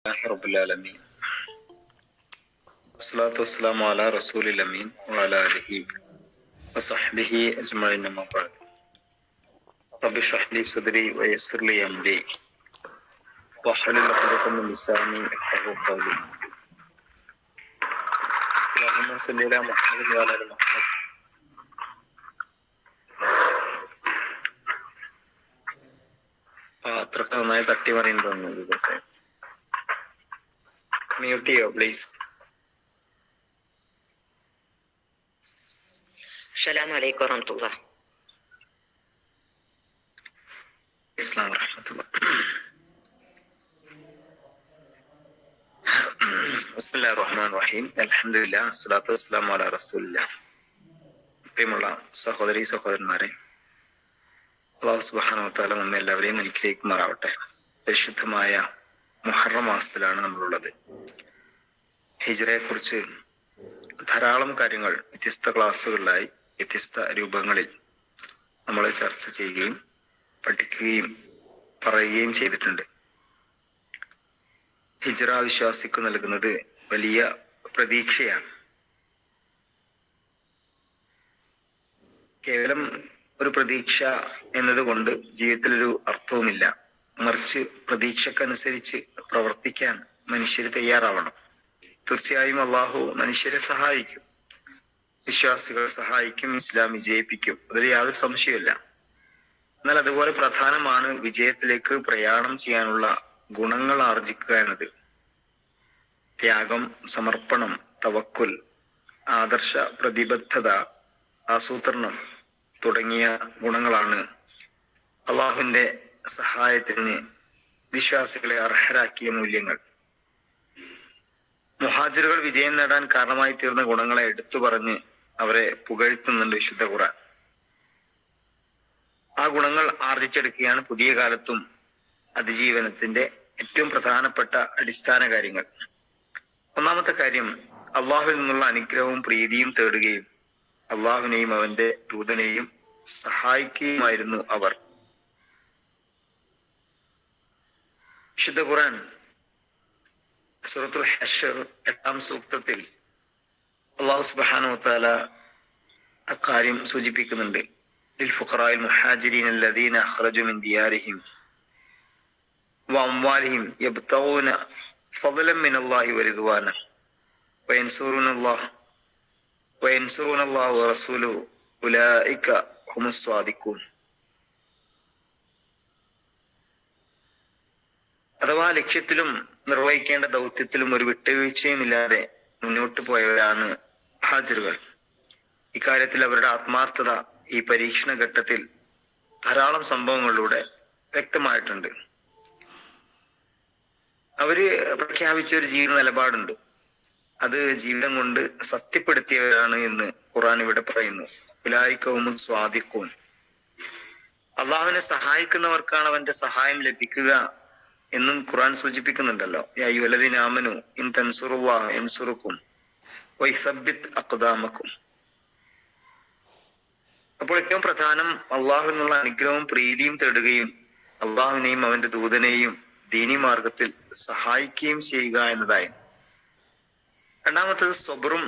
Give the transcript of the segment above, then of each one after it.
റബ്ബിൽ ആലമീൻ വസ്സലാത്തു വസ്സലാമു അലാ റസൂലിൽ അമീൻ വഅലാ ആലിഹി വസഹ്ബിഹി അജ്മഈൻ അമ്മാ ബഅദ്. റബ്ബി ഇശ്റഹ് ലി സദ്രി വയസ്സിർ ലി അംരി വഹ്ലുൽ ഉഖ്ദത മിൻ ലിസാനി യഫ്ഖഹു ഖൗലി. അല്ലാഹുമ്മ സ്വല്ലി അലാ മുഹമ്മദ് വഅലാ ആലി മുഹമ്മദ്. അത്രക്ക് നന്നായി തട്ടി പറയുന്നുണ്ടോ? മ്യൂട്ട് ചെയ്യോ പ്ലീസ്. السلام عليكم ورحمة الله. ഇസ്ലാം വറഹ്മത്തുള്ളാഹി. ബിസ്മില്ലാഹിർ റഹ്മാനിർ റഹീം. അൽഹംദുലില്ലാഹ് വസ്സലാത്തു വസ്സലാമു അലാ റസൂലില്ലാഹ്. പ്രിയമുള്ള സഹോദരീ സഹോദരന്മാരെ, അല്ലാഹു സുബ്ഹാനഹു വ തആല നമ്മെ എല്ലാവരെയും അനുഗ്രഹിക്കുമാറാവട്ടെ. പരിശുദ്ധമായ മുഹറം മാസത്തിലാണ് നമ്മളുള്ളത്. ഹിജ്റയെ കുറിച്ച് ധാരാളം കാര്യങ്ങൾ വ്യത്യസ്ത ക്ലാസ്സുകളിലായി വ്യത്യസ്ത രൂപങ്ങളിൽ നമ്മൾ ചർച്ച ചെയ്യുകയും പഠിക്കുകയും പറയുകയും ചെയ്തിട്ടുണ്ട്. ഹിജ്റ വിശ്വാസിക്ക് നൽകുന്നത് വലിയ പ്രതീക്ഷയാണ്. കേവലം ഒരു പ്രതീക്ഷ എന്നതുകൊണ്ട് ജീവിതത്തിലൊരു അർത്ഥവുമില്ല. മറിച്ച് പ്രതീക്ഷക്കനുസരിച്ച് പ്രവർത്തിക്കാൻ മനുഷ്യർ തയ്യാറാവണം. തീർച്ചയായും അള്ളാഹു മനുഷ്യരെ സഹായിക്കും, വിശ്വാസികളെ സഹായിക്കും, ഇസ്ലാം വിജയിപ്പിക്കും, അതിൽ യാതൊരു സംശയമില്ല. എന്നാൽ അതുപോലെ പ്രധാനമാണ് വിജയത്തിലേക്ക് പ്രയാണം ചെയ്യാനുള്ള ഗുണങ്ങൾ ആർജിക്കുക എന്നത്. ത്യാഗം, സമർപ്പണം, തവക്കുൽ, ആദർശ പ്രതിബദ്ധത, ആസൂത്രണം തുടങ്ങിയ ഗുണങ്ങളാണ് അള്ളാഹുവിന്റെ സഹായത്തിന് വിശ്വാസികളെ അർഹരാക്കിയ മൂല്യങ്ങൾ. മുഹാജിറുകൾ വിജയം നേടാൻ കാരണമായി തീർന്ന ഗുണങ്ങളെ എടുത്തു പറഞ്ഞ് അവരെ പുകഴ്ത്തുന്നുണ്ട് വിശുദ്ധ ഖുർആൻ. ആ ഗുണങ്ങൾ ആർജിച്ചെടുക്കുകയാണ് പുതിയ കാലത്തും അതിജീവനത്തിന്റെ ഏറ്റവും പ്രധാനപ്പെട്ട അടിസ്ഥാന കാര്യങ്ങൾ. ഒന്നാമത്തെ കാര്യം, അള്ളാഹുവിൽ നിന്നുള്ള അനുഗ്രഹവും പ്രീതിയും തേടുകയും അള്ളാഹുവിനെയും അവന്റെ ദൂതനെയും സഹായിക്കുകയുമായിരുന്നു അവർ. വിശുദ്ധ ഖുർആൻ സൂറത്തുൽ ഹശ്ർ 8-ാം സൂക്തത്തിൽ അല്ലാഹു സുബ്ഹാനഹു വ തആല അക്കാര്യം സൂചിപ്പിക്കുന്നുണ്ട്. ലിൽ ഫുഖറാഇൽ മുഹാജിരീന അല്ലദീന അഖ്റജു മിൻ ദിയാരിഹിം വഅംവാലിഹിം യബ്തഗൂന ഫളലൻ മിനല്ലാഹി വറിദ്വാന വയൻസുറൂനല്ലാഹ വറസൂലുഹു ഉലൈക ഹുമുസ് സ്വാദിഖൂൻ. അഥവാ ലക്ഷ്യത്തിലും നിർവഹിക്കേണ്ട ദൗത്യത്തിലും ഒരു വിട്ടുവീഴ്ചയും ഇല്ലാതെ മുന്നോട്ട് പോയവരാണ് ഹാജിറുകൾ. ഇക്കാര്യത്തിൽ അവരുടെ ആത്മാർത്ഥത ഈ പരീക്ഷണ ഘട്ടത്തിൽ ധാരാളം സംഭവങ്ങളിലൂടെ വ്യക്തമായിട്ടുണ്ട്. അവര് പ്രഖ്യാപിച്ച ഒരു ജീവിത നിലപാടുണ്ട്. അത് ജീവിതം കൊണ്ട് സത്യപ്പെടുത്തിയവരാണ് എന്ന് ഖുർആൻ ഇവിടെ പറയുന്നു. ഉലൈക ഹുമുസ് സ്വാദിഖൂൻ. അള്ളാഹുവിനെ സഹായിക്കുന്നവർക്കാണ് അവന്റെ സഹായം ലഭിക്കുക എന്നും ഖുർആൻ സൂചിപ്പിക്കുന്നുണ്ടല്ലോ. യാ അയ്യുഹല്ലദീന ആമനൂ ഇൻ തൻസുറുല്ലാഹ യൻസുറുക്കും വയസബ്ബിത് അഖ്ദാമക്കും. അപ്പോൾ ഏറ്റവും പ്രധാനം അള്ളാഹുവിൽ നിന്നുള്ള അനുഗ്രഹവും പ്രീതിയും തേടുകയും അള്ളാഹുവിനെയും അവന്റെ ദൂതനെയും ദീനി മാർഗത്തിൽ സഹായിക്കുകയും ചെയ്യുക എന്നതായി. രണ്ടാമത്തത് സ്വബറും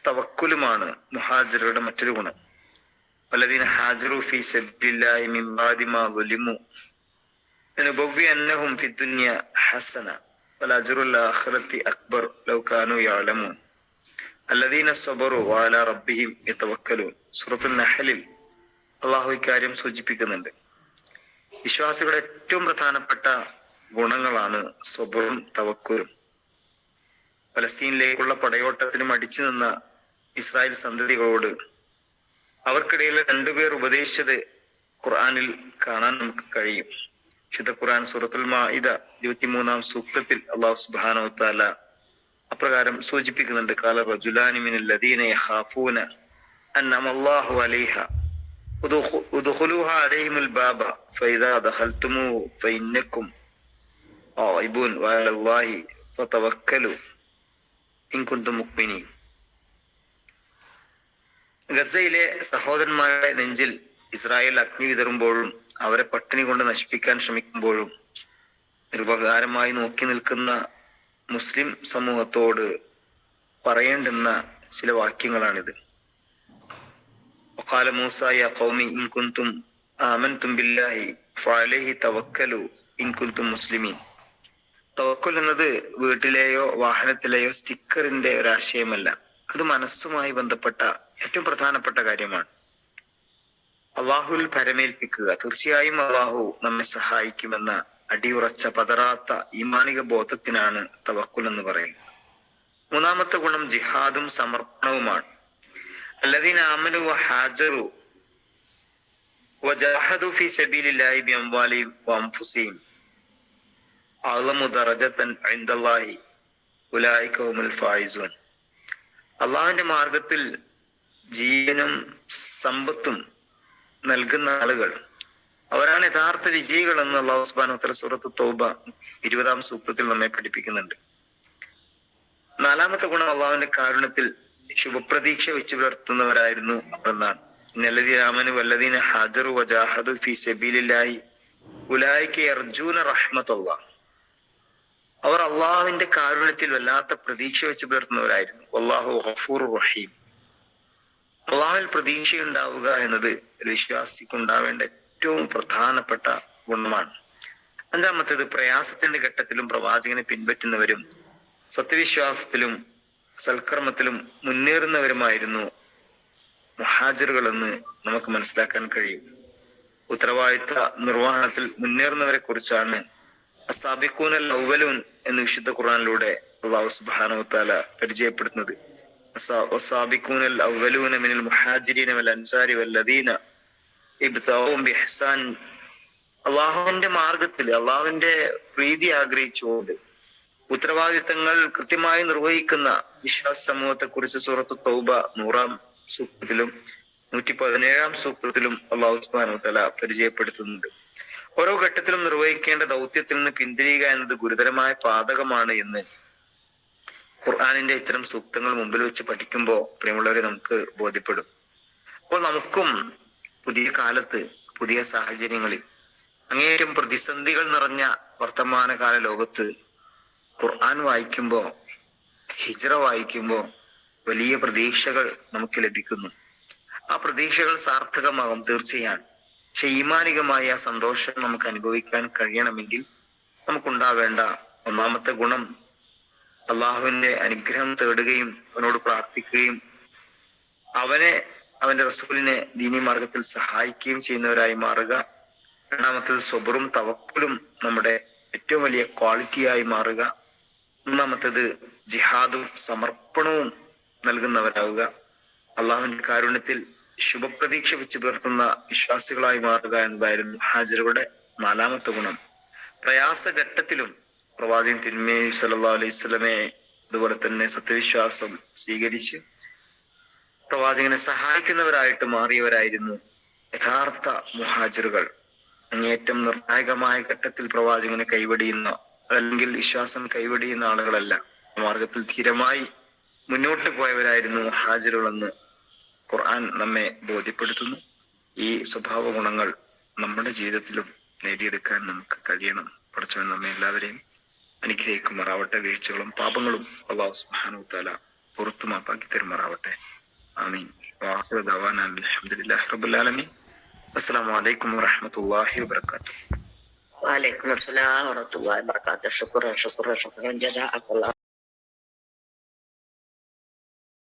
തവക്കുലുമാണ് മുഹാജിറുടെ മറ്റൊരു ഗുണം. വല്ലദീന ഹാജറു ഫീ സബീലില്ലാഹി മിൻ ബഅദി മാ ളുലിമു ലനുബവ്വിഅന്നഹും ഫിദ്ദുനിയ ഹസന വലഅജ്റുൽ ആഖിറതി അക്ബർ ലൗ കാനൂ യഅലമൂൻ അല്ലദീന സ്വബറു വഅലാ റബ്ബിഹിം യതവക്കലൂൻ. സൂറത്തുൽ നഹ്ലിൽ അല്ലാഹു ഇക്കാര്യം സൂചിപ്പിക്കുന്നുണ്ട്. വിശ്വാസികളുടെ ഏറ്റവും പ്രധാനപ്പെട്ട ഗുണങ്ങളാണ് സ്വബറും തവക്കുലും. ഫലസ്തീനിലേക്കുള്ള പടയോട്ടത്തിനും അടിച്ചു നിന്ന ഇസ്രായേൽ സന്തതികളോട് അവർക്കിടയിൽ രണ്ടുപേർ ഉപദേശിച്ചത് ഖുർആനിൽ കാണാൻ നമുക്ക് കഴിയും. വിശുദ്ധ ഖുർആൻ സൂറത്തുൽ മാഇദ 23-ാം സൂക്തത്തിൽ അല്ലാഹു സുബ്ഹാനഹു വ തആല അപ്രകാരം സൂചിപ്പിക്കുന്നുണ്ട്. ഖാല റജുലാനി മിനൽ ലദീന യഖാഫൂന അന്നമല്ലാഹു അലൈഹ ഉദ്ഖുലൂഹാ അലൈഹിമുൽ ബാബ ഫഇദാ ദഖൽതുമൂഹു ഫഇന്നകും ആയിബൂൻ വഅലല്ലാഹി ഫതവക്കലു ഇൻ കുൻതും മുഅ്മിനീൻ. ഗസയിലെ സഹോദരന്മാരുടെ നെഞ്ചിൽ ഇസ്രായേൽ അഗ്നി വിതറുമ്പോഴും അവരെ പട്ടിണി കൊണ്ട് നശിപ്പിക്കാൻ ശ്രമിക്കുമ്പോഴും നിർവകാരമായി നോക്കി നിൽക്കുന്ന മുസ്ലിം സമൂഹത്തോട് പറയേണ്ടുന്ന ചില വാക്യങ്ങളാണിത്. وقال موسى يا قوم إن كنتم آمنتم بالله فعليه توكلوا إن كنتم مسلمين. തവക്കുൽ എന്നത് വീട്ടിലെയോ വാഹനത്തിലെയോ സ്റ്റിക്കറിന്റെ ഒരു ആശയമല്ല. അത് മനസ്സുമായി ബന്ധപ്പെട്ട ഏറ്റവും പ്രധാനപ്പെട്ട കാര്യമാണ്. അള്ളാഹുവിൽ പരമേൽപ്പിക്കുക. തീർച്ചയായും അള്ളാഹു നമ്മെ സഹായിക്കുമെന്ന അടിയുറച്ച പതറാത്ത ഈമാനിക ബോധത്തിനാണ് തവക്കുൽ എന്ന് പറയുന്നത്. മൂന്നാമത്തെ ഗുണം ജിഹാദും സമർപ്പണവുമാണ്. അല്ലദീന ആമനു വഹാജറു വജാഹദു ഫീ സബീലില്ലാഹി ബിഅംവാലിഹിം വഅൻഫുസിഹിം അഅ്ലമു ദറജതൻ ഇൻദല്ലാഹി ഉലൈക ഹുമുൽ ഫായിസൂൻ. അള്ളാഹുവിന്റെ മാർഗത്തിൽ ജീവനും സമ്പത്തും നൽകുന്ന ആളുകൾ അവരാണ് യഥാർത്ഥ വിജയികൾ എന്ന് അല്ലാഹു സുബ്ഹാനഹു വ തആല സൂറത്ത് തൗബ 20-ാം സൂക്തത്തിൽ നമ്മെ പഠിപ്പിക്കുന്നുണ്ട്. നാലാമത്തെ ഗുണം അള്ളാഹുവിന്റെ കാരുണ്യത്തിൽ ശുഭപ്രതീക്ഷ വെച്ചു പുലർത്തുന്നവരായിരുന്നു എന്നാണ്. ഇന്നല്ലദീന ആമനു വല്ലദീന ഹാജറു വജാഹദു ഫീ സബീലില്ലാഹി ഉലൈക യർജൂന റഹ്മത്തല്ലാഹ്. അവർ അള്ളാഹുവിന്റെ കാരുണ്യത്തിൽ വല്ലാത്ത പ്രതീക്ഷ വെച്ച് പുലർത്തുന്നവരായിരുന്നു. വല്ലാഹു ഗഫൂറുർ റഹീം. അള്ളാഹുവിൽ പ്രതീക്ഷയുണ്ടാവുക എന്നത് ഒരു വിശ്വാസിക്ക് ഉണ്ടാവേണ്ട ഏറ്റവും പ്രധാനപ്പെട്ട ഗുണമാണ്. അഞ്ചാമത്തേത് പ്രയാസത്തിന്റെ ഘട്ടത്തിലും പ്രവാചകനെ പിൻപറ്റുന്നവരും സത്യവിശ്വാസത്തിലും സൽക്കർമ്മത്തിലും മുന്നേറുന്നവരുമായിരുന്നു മുഹാജിറുകൾ എന്ന് നമുക്ക് മനസ്സിലാക്കാൻ കഴിയും. ഉത്തരവാദിത്ത നിർവഹണത്തിൽ മുന്നേറുന്നവരെ കുറിച്ചാണ് അസാബിഖൂനൽ അവ്വലൂൻ എന്ന് വിശുദ്ധ ഖുർആനിലൂടെ അല്ലാഹു സുബ്ഹാനഹു വ തആല പരിചയപ്പെടുത്തുന്നത്. അസാബിഖൂനൽ അവ്വലൂന മിനൽ മുഹാജിരീന വൽ അൻസാരി വല്ലദീന ഇബ്തഗൂ ബിഇഹ്സാൻ. അള്ളാഹുവിന്റെ മാർഗത്തിൽ അള്ളാഹുവിന്റെ പ്രീതി ആഗ്രഹിച്ചുകൊണ്ട് ഉത്തരവാദിത്തങ്ങൾ കൃത്യമായി നിർവഹിക്കുന്ന വിശ്വാസ സമൂഹത്തെ കുറിച്ച് സൂറത്ത് തൗബ 100-ാം സൂക്തത്തിലും 117-ാം സൂക്തത്തിലും അല്ലാഹു സുബ്ഹാനഹു വ തആല പരിചയപ്പെടുത്തുന്നുണ്ട്. ഓരോ ഘട്ടത്തിലും നിർവഹിക്കേണ്ട ദൗത്യത്തിൽ നിന്ന് പിന്തിരിയുക എന്നത് ഗുരുതരമായ പാതകമാണ് എന്ന് ഖുർആനിന്റെ ഇത്തരം സൂക്തങ്ങൾ മുമ്പിൽ വെച്ച് പഠിക്കുമ്പോൾ പ്രിയമുള്ളവരെ നമുക്ക് ബോധ്യപ്പെടും. അപ്പോൾ നമുക്കും പുതിയ കാലത്ത് പുതിയ സാഹചര്യങ്ങളിൽ അങ്ങേയറ്റം പ്രതിസന്ധികൾ നിറഞ്ഞ വർത്തമാനകാല ലോകത്ത് ഖുർആൻ വായിക്കുമ്പോ ഹിജ്റ വായിക്കുമ്പോ വലിയ പ്രതീക്ഷകൾ നമുക്ക് ലഭിക്കുന്നു. ആ പ്രതീക്ഷകൾ സാർത്ഥകമാകും തീർച്ചയാണ്. പക്ഷെ ഈമാനികമായ ആ സന്തോഷം നമുക്ക് അനുഭവിക്കാൻ കഴിയണമെങ്കിൽ നമുക്കുണ്ടാവേണ്ട ഒന്നാമത്തെ ഗുണം അള്ളാഹുവിന്റെ അനുഗ്രഹം തേടുകയും അവനോട് പ്രാർത്ഥിക്കുകയും അവന്റെ റസൂലിനെ ദീനി മാർഗത്തിൽ സഹായിക്കുകയും ചെയ്യുന്നവരായി മാറുക. രണ്ടാമത്തേത് സ്വബറും തവക്കുലും നമ്മുടെ ഏറ്റവും വലിയ ക്വാളിറ്റിയായി മാറുക. മൂന്നാമത്തേത് ജിഹാദും സമർപ്പണവും നൽകുന്നവരാവുക. അള്ളാഹുവിന്റെ കാരുണ്യത്തിൽ ശുഭപ്രതീക്ഷ വെച്ച് പുലർത്തുന്ന വിശ്വാസികളായി മാറുക എന്നതായിരുന്നു ഹാജിറുകളുടെ നാലാമത്തെ ഗുണം. പ്രയാസഘട്ടത്തിലും പ്രവാചകൻ തിരുമേനി സല്ലല്ലാഹു അലൈഹി വസല്ലമയെ അതുപോലെ തന്നെ സത്യവിശ്വാസം സ്വീകരിച്ച് പ്രവാചകനെ സഹായിക്കുന്നവരായിട്ട് മാറിയവരായിരുന്നു യഥാർത്ഥ മുഹാജിറുകൾ. അങ്ങേയറ്റം നിർണായകമായ ഘട്ടത്തിൽ പ്രവാചകനെ കൈവടിയുന്ന അല്ലെങ്കിൽ വിശ്വാസം കൈവടിയുന്ന ആളുകളല്ല, മാർഗത്തിൽ ധീരമായി മുന്നോട്ട് പോയവരായിരുന്നു മുഹാജിറുകളെന്ന് ഖുർആൻ നമ്മെ ബോധ്യപ്പെടുത്തുന്നു. ഈ സ്വഭാവ ഗുണങ്ങൾ നമ്മുടെ ജീവിതത്തിലും നേടിയെടുക്കാൻ നമുക്ക് കഴിയണം. പടച്ചവൻ നമ്മെ എല്ലാവരെയും അനുഗ്രഹിക്കുമാറാവട്ടെ. വീഴ്ചകളും പാപങ്ങളും അല്ലാഹു സുബ്ഹാനഹു വ തആല പുറത്തു മാപ്പാക്കി തരുമാറാവട്ടെ. ആമീൻ. വആഖിറു ദഅവാനാ അൽഹംദുലില്ലാഹി റബ്ബിൽ ആലമീൻ. അസ്സലാമു അലൈക്കും വറഹ്മത്തുള്ളാഹി വബറകാതുഹു. വഅലൈക്കും അസ്സലാം വറഹ്മത്തുള്ളാഹി വബറകാതുഹു. ശുക്രൻ ജസാഅക്കല്ലാഹ്.